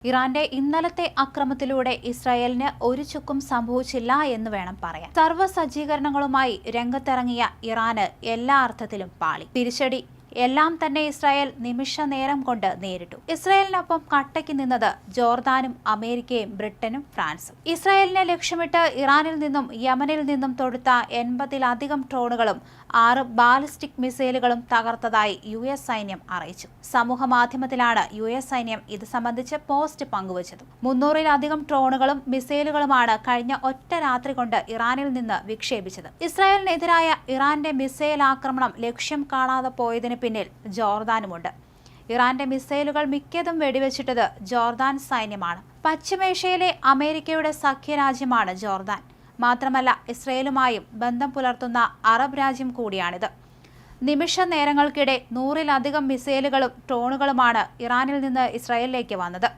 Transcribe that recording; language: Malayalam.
ഇറാന്റെ ഇന്നലത്തെ അക്രമത്തിലൂടെ ഇസ്രായേലിന് ഒരു ചുക്കും സംഭവിച്ചില്ല എന്ന് വേണം പറയാൻ. സർവ്വ സജ്ജീകരണങ്ങളുമായി രംഗത്തിറങ്ങിയ ഇറാന് എല്ലാ അർത്ഥത്തിലും പാളി. തിരിച്ചടി എല്ലാം തന്നെ ഇസ്രായേൽ നിമിഷ നേരം കൊണ്ട് നേരിട്ടു. ഇസ്രായേലിനൊപ്പം കട്ടയ്ക്ക് നിന്നത് ജോർദാനും അമേരിക്കയും ബ്രിട്ടനും ഫ്രാൻസും. ഇസ്രായേലിനെ ലക്ഷ്യമിട്ട് ഇറാനിൽ നിന്നും യമനിൽ നിന്നും തൊടുത്ത 80-ലധികം ഡ്രോണുകളും 6 ബാലിസ്റ്റിക് മിസൈലുകളും തകർത്തതായി US സൈന്യം അറിയിച്ചു. സമൂഹ മാധ്യമത്തിലാണ് US സൈന്യം ഇത് സംബന്ധിച്ച് പോസ്റ്റ് പങ്കുവച്ചത്. 300-ലധികം ഡ്രോണുകളും മിസൈലുകളുമാണ് കഴിഞ്ഞ ഒറ്റ രാത്രി കൊണ്ട് ഇറാനിൽ നിന്ന് വിക്ഷേപിച്ചത്. ഇസ്രായേലിനെതിരായ ഇറാന്റെ മിസൈൽ ആക്രമണം ലക്ഷ്യം കാണാതെ പോയതിന് പിന്നിൽ ജോർദാനുമുണ്ട്. ഇറാന്റെ മിസൈലുകൾ മിക്കതും വെടിവെച്ചിട്ടത് ജോർദാൻ സൈന്യമാണ്. പശ്ചിമേഷ്യയിലെ അമേരിക്കയുടെ സഖ്യരാജ്യമാണ് ജോർദാൻ. മാത്രമല്ല, ഇസ്രയേലുമായും ബന്ധം പുലർത്തുന്ന അറബ് രാജ്യം കൂടിയാണിത്. നിമിഷ നേരങ്ങൾക്കിടെ 100-ലധികം മിസൈലുകളും ഡ്രോണുകളുമാണ് ഇറാനിൽ നിന്ന് ഇസ്രായേലിലേക്ക് വന്നത്.